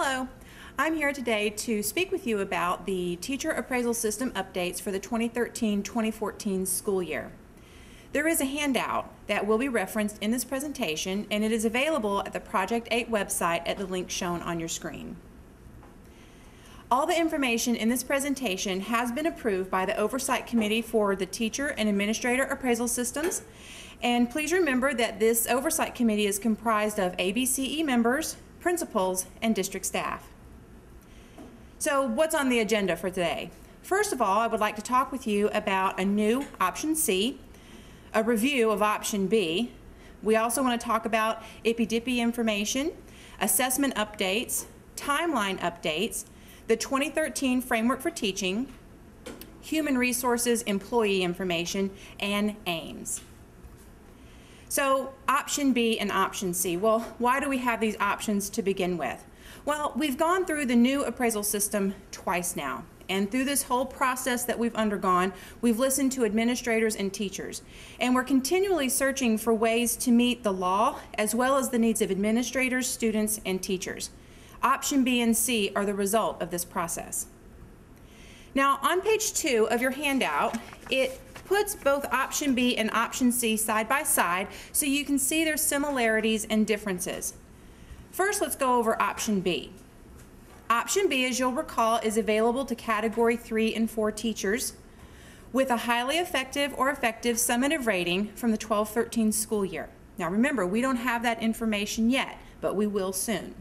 Hello, I'm here today to speak with you about the teacher appraisal system updates for the 2013-2014 school year. There is a handout that will be referenced in this presentation, and it is available at the Project 8 website at the link shown on your screen. All the information in this presentation has been approved by the Oversight Committee for the Teacher and Administrator Appraisal Systems, and please remember that this Oversight Committee is comprised of ABCE members, principals, and district staff. So what's on the agenda for today? First of all, I would like to talk with you about a new Option C, a review of Option B. We also want to talk about IPI-DIPI information, assessment updates, timeline updates, the 2013 Framework for Teaching, Human Resources Employee Information, and AIMS. So Option B and Option C. Well, why do we have these options to begin with? Well, we've gone through the new appraisal system twice now. And through this whole process that we've undergone, we've listened to administrators and teachers. And we're continually searching for ways to meet the law as well as the needs of administrators, students, and teachers. Option B and C are the result of this process. Now, on page 2 of your handout, it puts both Option B and Option C side by side so you can see their similarities and differences. First, let's go over Option B. Option B, as you'll recall, is available to Category 3 and 4 teachers with a highly effective or effective summative rating from the 12-13 school year. Now remember, we don't have that information yet, but we will soon.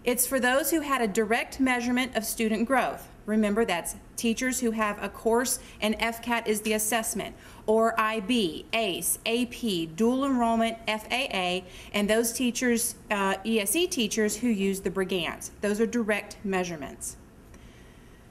It's for those who had a direct measurement of student growth. Remember, that's teachers who have a course and FCAT is the assessment, or IB, ACE, AP, dual enrollment, FAA, and those teachers, ESE teachers who use the Brigance. Those are direct measurements.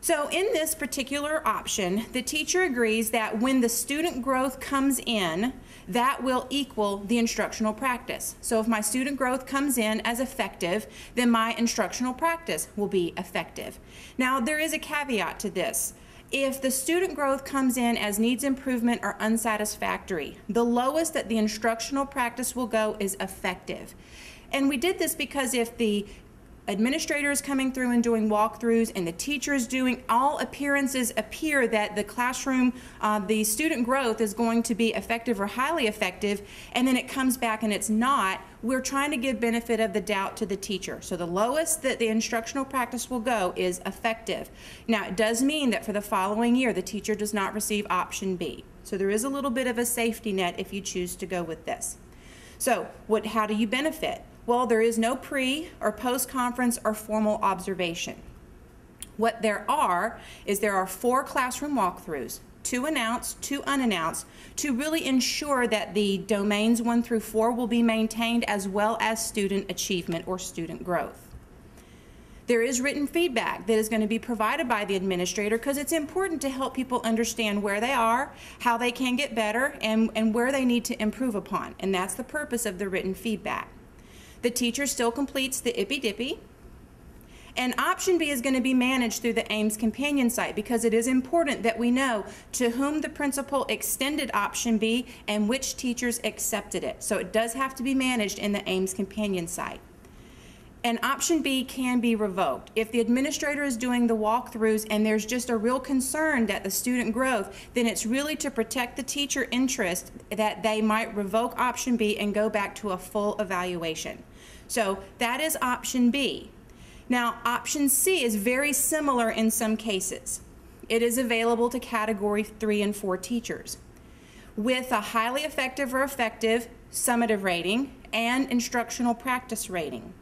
So in this particular option, the teacher agrees that when the student growth comes in, that will equal the instructional practice. So if my student growth comes in as effective, then my instructional practice will be effective. Now, there is a caveat to this. If the student growth comes in as needs improvement or unsatisfactory, the lowest that the instructional practice will go is effective. And we did this because if the administrator is coming through and doing walkthroughs and the teacher is doing, all appearances appear that the classroom, the student growth is going to be effective or highly effective, and then it comes back and it's not, we're trying to give benefit of the doubt to the teacher. So the lowest that the instructional practice will go is effective. Now, it does mean that for the following year, the teacher does not receive Option B. So there is a little bit of a safety net if you choose to go with this. So how do you benefit? Well, there is no pre or post-conference or formal observation. What there are is there are 4 classroom walkthroughs, 2 announced, 2 unannounced, to really ensure that the domains 1 through 4 will be maintained as well as student achievement or student growth. There is written feedback that is going to be provided by the administrator because it's important to help people understand where they are, how they can get better, and where they need to improve upon. And that's the purpose of the written feedback. The teacher still completes the IPI-DIPI, and Option B is going to be managed through the AIMS companion site because it is important that we know to whom the principal extended Option B and which teachers accepted it. So it does have to be managed in the AIMS companion site. And Option B can be revoked. If the administrator is doing the walkthroughs and there's just a real concern that the student growth, then it's really to protect the teacher interest that they might revoke Option B and go back to a full evaluation. So that is Option B. Now, Option C is very similar in some cases. It is available to Category 3 and 4 teachers with a highly effective or effective summative rating and instructional practice rating.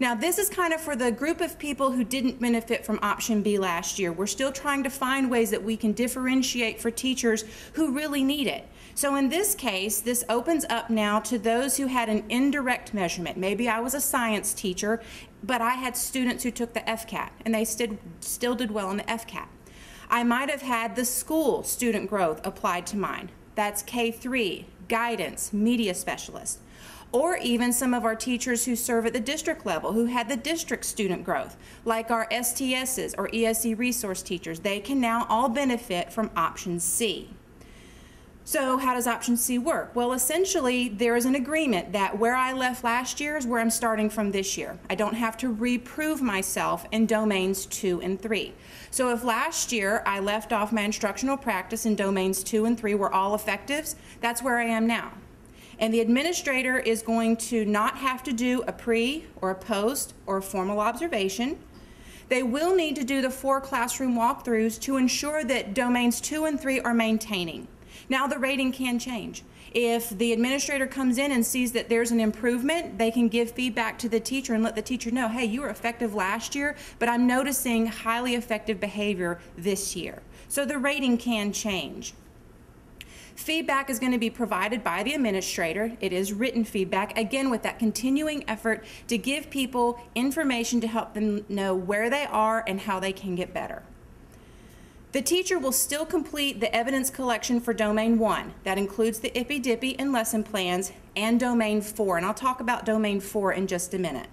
Now, this is kind of for the group of people who didn't benefit from Option B last year. We're still trying to find ways that we can differentiate for teachers who really need it. So in this case, this opens up now to those who had an indirect measurement. Maybe I was a science teacher, but I had students who took the FCAT, and they still did well on the FCAT. I might have had the school student growth applied to mine. That's K3, guidance, media specialist. Or even some of our teachers who serve at the district level who had the district student growth, like our STSs or ESE resource teachers. They can now all benefit from Option C. So how does option C work? Well, essentially, there is an agreement that where I left last year is where I'm starting from this year. I don't have to reprove myself in domains 2 and 3. So if last year I left off my instructional practice in domains 2 and 3 were all effectives, that's where I am now. And the administrator is going to not have to do a pre or a post or a formal observation. They will need to do the 4 classroom walkthroughs to ensure that domains 2 and 3 are maintaining. Now the rating can change. If the administrator comes in and sees that there's an improvement, they can give feedback to the teacher and let the teacher know, hey, you were effective last year, but I'm noticing highly effective behavior this year. So the rating can change. Feedback is going to be provided by the administrator. It is written feedback, again with that continuing effort to give people information to help them know where they are and how they can get better. The teacher will still complete the evidence collection for Domain 1. That includes the IPI-DIPI and lesson plans, and Domain 4, and I'll talk about Domain 4 in just a minute.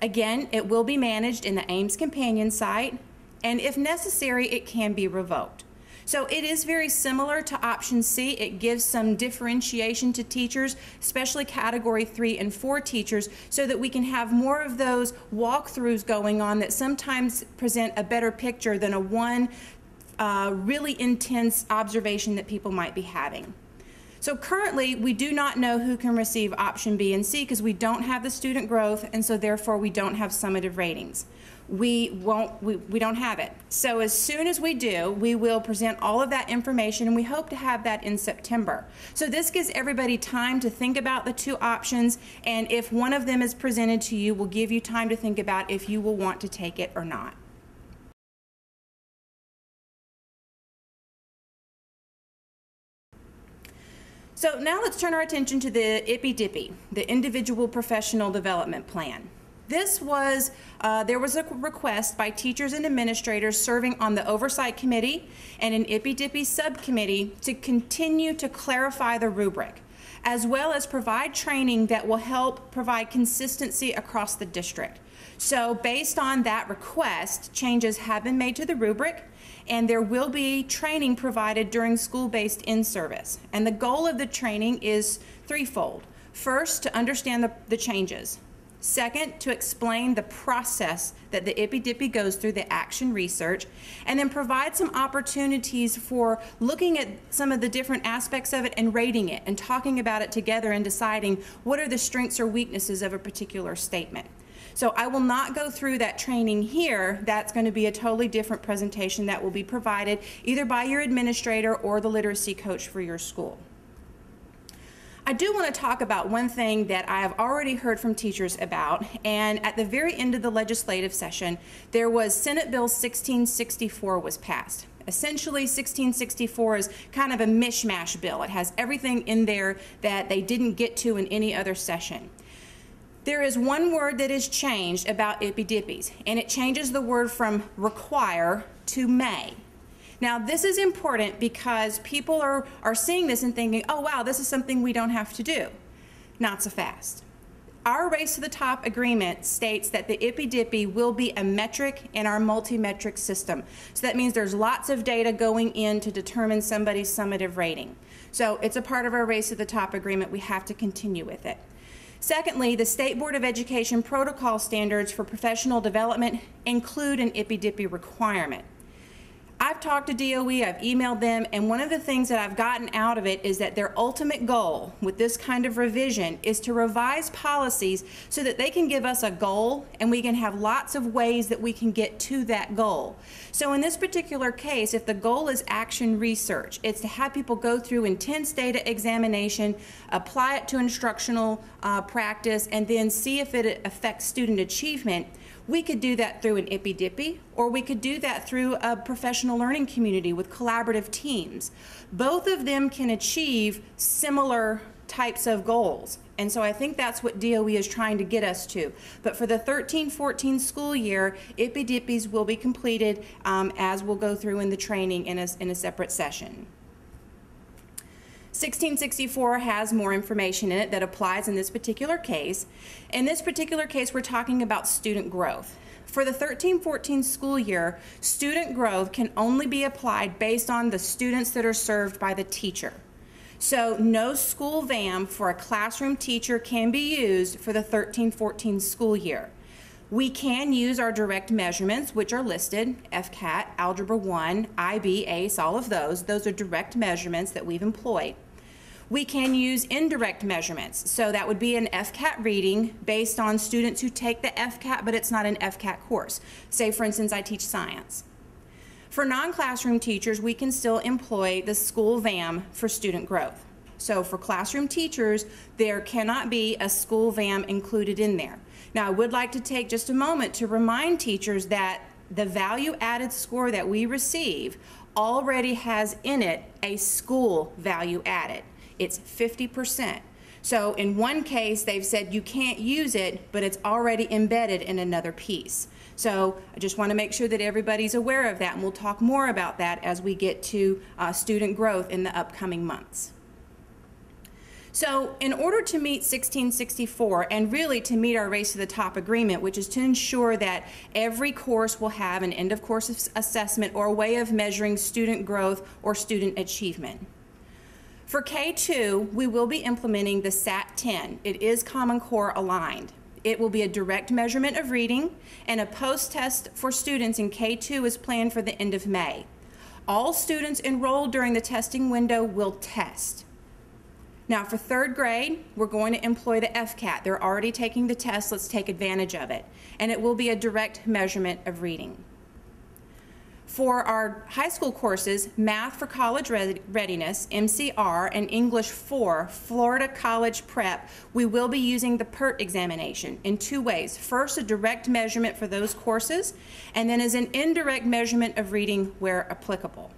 Again, it will be managed in the Ames Companion site, and if necessary, it can be revoked. So it is very similar to option C. It gives some differentiation to teachers, especially category 3 and 4 teachers, so that we can have more of those walkthroughs going on that sometimes present a better picture than a one really intense observation that people might be having. So currently, we do not know who can receive option B and C because we don't have the student growth, and so therefore we don't have summative ratings. We don't have it. So as soon as we do, we will present all of that information, and we hope to have that in September. So this gives everybody time to think about the 2 options, and if one of them is presented to you, we'll give you time to think about if you will want to take it or not. So now let's turn our attention to the IPI-DIPI, the Individual Professional Development Plan. This was, there was a request by teachers and administrators serving on the Oversight Committee and an IPI-DIPI subcommittee to continue to clarify the rubric, as well as provide training that will help provide consistency across the district. So based on that request, changes have been made to the rubric, and there will be training provided during school-based in-service. And the goal of the training is threefold. First, to understand the changes. Second, to explain the process that the IPI-DIPI goes through, the action research, and then provide some opportunities for looking at some of the different aspects of it and rating it and talking about it together and deciding what are the strengths or weaknesses of a particular statement. So I will not go through that training here. That's going to be a totally different presentation that will be provided either by your administrator or the literacy coach for your school. I do want to talk about one thing that I have already heard from teachers about, and at the very end of the legislative session, there was Senate Bill 1664 was passed. Essentially, 1664 is kind of a mishmash bill. It has everything in there that they didn't get to in any other session. There is one word that is changed about IPI-DIPIs, and it changes the word from require to may. Now, this is important because people are seeing this and thinking, oh, wow, this is something we don't have to do. Not so fast. Our Race to the Top agreement states that the IPI-DIPI will be a metric in our multi-metric system. So that means there's lots of data going in to determine somebody's summative rating. So it's a part of our Race to the Top agreement. We have to continue with it. Secondly, the State Board of Education protocol standards for professional development include an IPI-DIPI requirement. I've talked to DOE, I've emailed them, and one of the things that I've gotten out of it is that their ultimate goal with this kind of revision is to revise policies so that they can give us a goal and we can have lots of ways that we can get to that goal. So in this particular case, if the goal is action research, it's to have people go through intense data examination, apply it to instructional practice, and then see if it affects student achievement. We could do that through an IPI-DIPI, or we could do that through a professional learning community with collaborative teams. Both of them can achieve similar types of goals, and so I think that's what DOE is trying to get us to. But for the 13-14 school year, IPI-DIPIs will be completed as we'll go through in the training in a separate session. 1664 has more information in it that applies in this particular case. In this particular case, we're talking about student growth. For the 13-14 school year, student growth can only be applied based on the students that are served by the teacher. So no school VAM for a classroom teacher can be used for the 13-14 school year. We can use our direct measurements, which are listed, FCAT, Algebra 1, IB, ACE, all of those. Those are direct measurements that we've employed. We can use indirect measurements. So that would be an FCAT reading based on students who take the FCAT, but it's not an FCAT course. Say, for instance, I teach science. For non-classroom teachers, we can still employ the school VAM for student growth. So for classroom teachers, there cannot be a school VAM included in there. Now, I would like to take just a moment to remind teachers that the value added score that we receive already has in it a school value added. It's 50%. So in one case, they've said you can't use it, but it's already embedded in another piece. So I just want to make sure that everybody's aware of that, and we'll talk more about that as we get to student growth in the upcoming months. So in order to meet 1664 and really to meet our Race to the Top agreement, which is to ensure that every course will have an end of course assessment or a way of measuring student growth or student achievement. For K2, we will be implementing the SAT-10. It is Common Core aligned. It will be a direct measurement of reading, and a post-test for students in K2 is planned for the end of May. All students enrolled during the testing window will test. Now for third grade, we're going to employ the FCAT. They're already taking the test, let's take advantage of it. And it will be a direct measurement of reading. For our high school courses, Math for College Readiness, MCR, and English 4, Florida College Prep, we will be using the PERT examination in two ways. First, a direct measurement for those courses, and then as an indirect measurement of reading where applicable.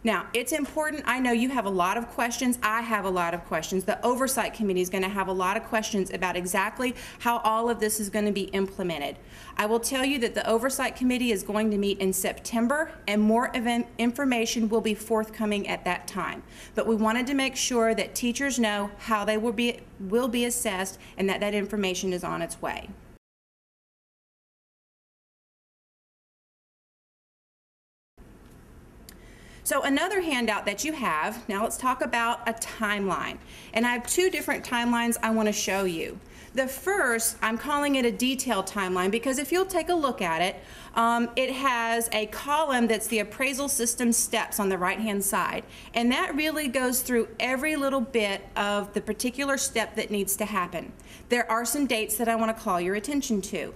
Now, it's important, I know you have a lot of questions, I have a lot of questions. The Oversight Committee is going to have a lot of questions about exactly how all of this is going to be implemented. I will tell you that the Oversight Committee is going to meet in September, and more information will be forthcoming at that time. But we wanted to make sure that teachers know how they will be assessed and that that information is on its way. So another handout that you have, now let's talk about a timeline. And I have two different timelines I want to show you. The first, I'm calling it a detailed timeline because if you'll take a look at it, it has a column that's the appraisal system steps on the right-hand side. And that really goes through every little bit of the particular step that needs to happen. There are some dates that I want to call your attention to.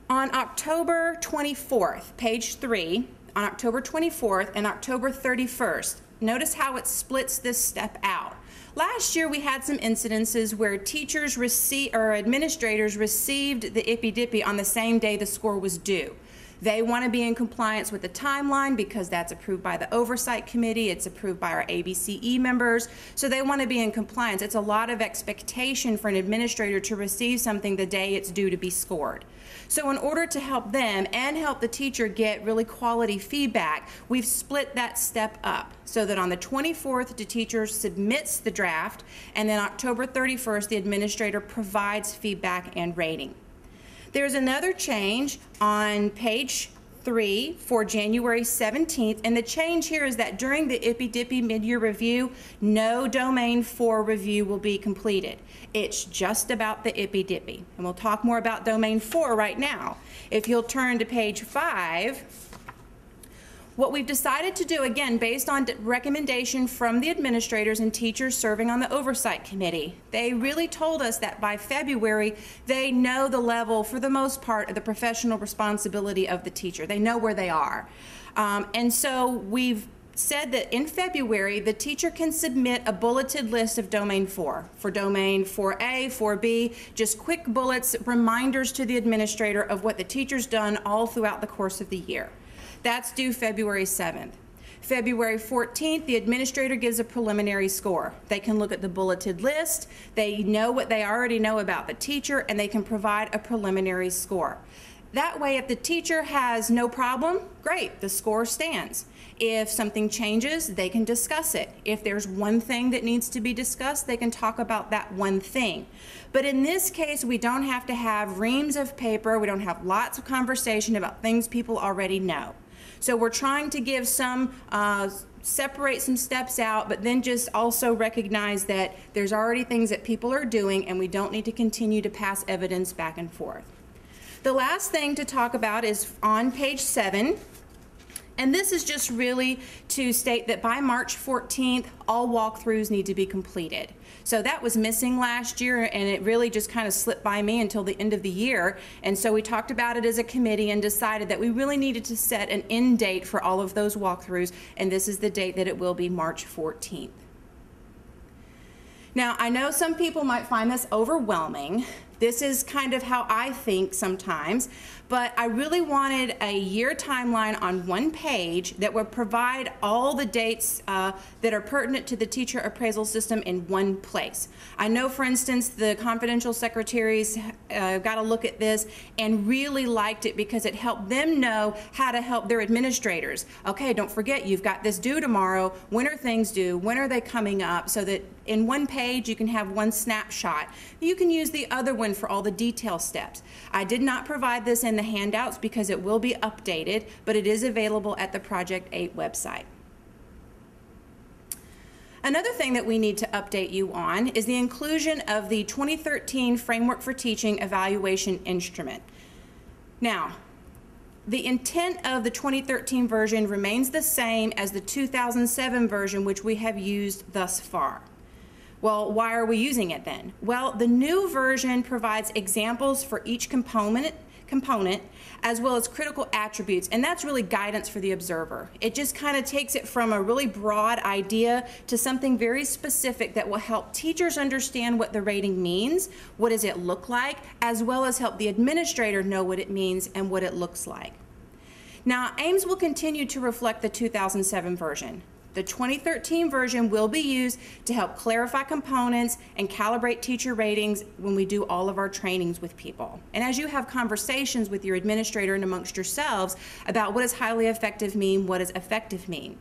On October 24th, page 3, on October 24th and October 31st, notice how it splits this step out. Last year we had some incidences where teachers or administrators received the IPI-DIPI on the same day the score was due. They want to be in compliance with the timeline because that's approved by the Oversight Committee, it's approved by our ABCE members, so they want to be in compliance. It's a lot of expectation for an administrator to receive something the day it's due to be scored. So in order to help them and help the teacher get really quality feedback, we've split that step up so that on the 24th, the teacher submits the draft, and then October 31st, the administrator provides feedback and rating. There's another change on page 3 for January 17th, and the change here is that during the IPI-DIPI mid-year review, no Domain 4 review will be completed. It's just about the IPI-DIPI, and we'll talk more about Domain 4 right now. If you'll turn to page 5, what we've decided to do, again, based on recommendation from the administrators and teachers serving on the Oversight Committee, they really told us that by February, they know the level, for the most part, of the professional responsibility of the teacher. They know where they are. And so we've said that in February, the teacher can submit a bulleted list of Domain 4. For Domain 4A, 4B, just quick bullets, reminders to the administrator of what the teacher's done all throughout the course of the year. That's due February 7th. February 14th, the administrator gives a preliminary score. They can look at the bulleted list, they know what they already know about the teacher, and they can provide a preliminary score. That way, if the teacher has no problem, great, the score stands. If something changes, they can discuss it. If there's one thing that needs to be discussed, they can talk about that one thing. But in this case, we don't have to have reams of paper. We don't have lots of conversation about things people already know. So we're trying to give some, separate some steps out, but then just also recognize that there's already things that people are doing and we don't need to continue to pass evidence back and forth. The last thing to talk about is on page 7. And this is just really to state that by March 14th, all walkthroughs need to be completed. So that was missing last year, and it really just kind of slipped by me until the end of the year. And so we talked about it as a committee and decided that we really needed to set an end date for all of those walkthroughs, and this is the date that it will be, March 14th. Now, I know some people might find this overwhelming. This is kind of how I think sometimes, but I really wanted a year timeline on one page that would provide all the dates that are pertinent to the teacher appraisal system in one place. I know, for instance, the confidential secretaries got a look at this and really liked it because it helped them know how to help their administrators. Okay, don't forget, you've got this due tomorrow. When are things due? When are they coming up? So that in one page you can have one snapshot. You can use the other one for all the detail steps. I did not provide this in the handouts because it will be updated, but it is available at the Project 8 website. Another thing that we need to update you on is the inclusion of the 2013 Framework for Teaching Evaluation Instrument. Now, the intent of the 2013 version remains the same as the 2007 version, which we have used thus far. Well, why are we using it then? Well, the new version provides examples for each component as well as critical attributes, and that's really guidance for the observer. It just kind of takes it from a really broad idea to something very specific that will help teachers understand what the rating means, what does it look like, as well as help the administrator know what it means and what it looks like. Now, AIMS will continue to reflect the 2007 version. The 2013 version will be used to help clarify components and calibrate teacher ratings when we do all of our trainings with people. And as you have conversations with your administrator and amongst yourselves about what does highly effective mean, what does effective mean.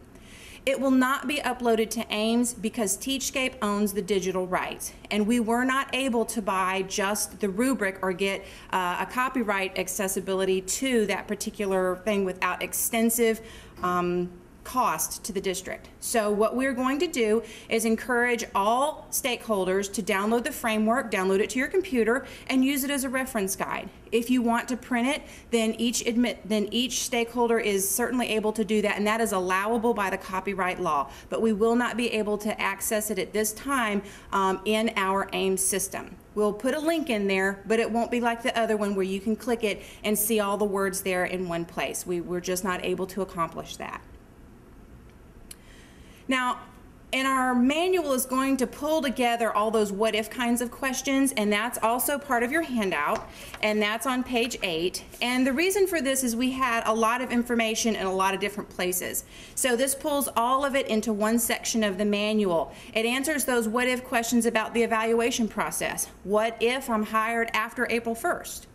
It will not be uploaded to AIMS because Teachscape owns the digital rights, and we were not able to buy just the rubric or get a copyright accessibility to that particular thing without extensive cost to the district. So what we're going to do is encourage all stakeholders to download the framework, download it to your computer, and use it as a reference guide. If you want to print it, then each stakeholder is certainly able to do that, and that is allowable by the copyright law. But we will not be able to access it at this time in our AIMS system. We'll put a link in there, but it won't be like the other one where you can click it and see all the words there in one place. We're just not able to accomplish that. Now, and our manual is going to pull together all those what-if kinds of questions, and that's also part of your handout, and that's on page 8. And the reason for this is we had a lot of information in a lot of different places. So this pulls all of it into one section of the manual. It answers those what-if questions about the evaluation process. What if I'm hired after April 1st?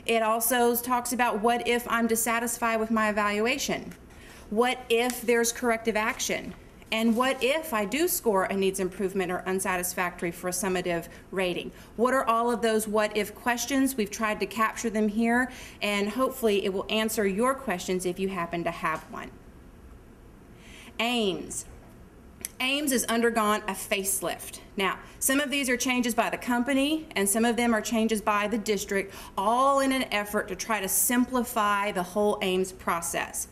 It also talks about what if I'm dissatisfied with my evaluation? What if there's corrective action? And what if I do score a needs improvement or unsatisfactory for a summative rating? What are all of those what if questions? We've tried to capture them here, and hopefully it will answer your questions if you happen to have one. AIMS. AIMS has undergone a facelift. Now, some of these are changes by the company, and some of them are changes by the district, all in an effort to try to simplify the whole AIMS process.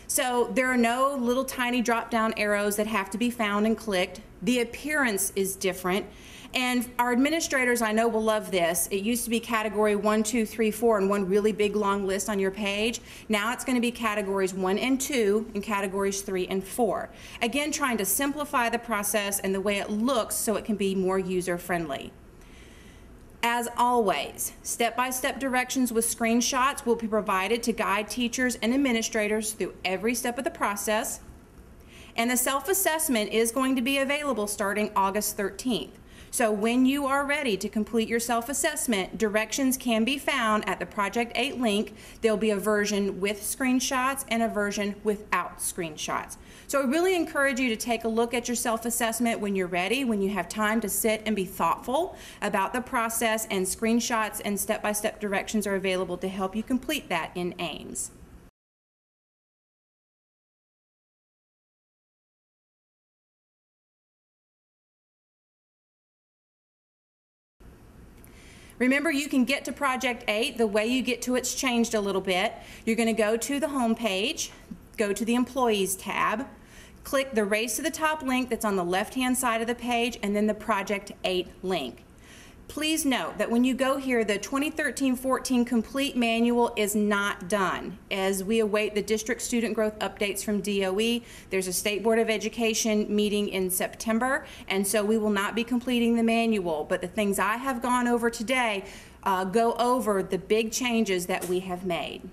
So there are no little tiny drop-down arrows that have to be found and clicked. The appearance is different. And our administrators, I know, will love this. It used to be category 1, 2, 3, 4 in one really big long list on your page. Now it's going to be categories 1 and 2 and categories 3 and 4. Again, trying to simplify the process and the way it looks so it can be more user-friendly. As always, step-by-step directions with screenshots will be provided to guide teachers and administrators through every step of the process. And the self-assessment is going to be available starting August 13th. So when you are ready to complete your self-assessment, directions can be found at the Project 8 link. There'll be a version with screenshots and a version without screenshots. So I really encourage you to take a look at your self-assessment when you're ready, when you have time to sit and be thoughtful about the process, and screenshots and step-by-step directions are available to help you complete that in AIMS. Remember, you can get to Project 8. The way you get to it's changed a little bit. You're going to go to the home page, go to the Employees tab, click the Race to the Top link that's on the left-hand side of the page, and then the Project 8 link. Please note that when you go here, the 2013-14 complete manual is not done. As we await the district student growth updates from DOE, there's a State Board of Education meeting in September, and so we will not be completing the manual. But the things I have gone over today go over the big changes that we have made.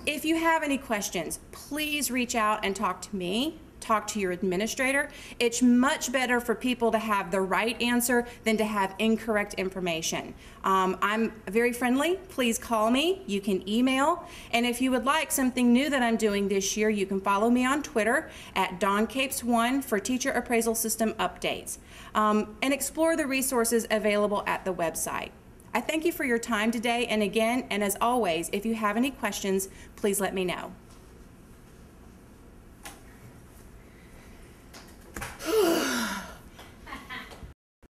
If you have any questions, please reach out and talk to me. Talk to your administrator. It's much better for people to have the right answer than to have incorrect information. I'm very friendly. Please call me. You can email. And if you would like something new that I'm doing this year, you can follow me on Twitter at DawnCapes1 for teacher appraisal system updates. And explore the resources available at the website. I thank you for your time today. And again, and as always, if you have any questions, please let me know.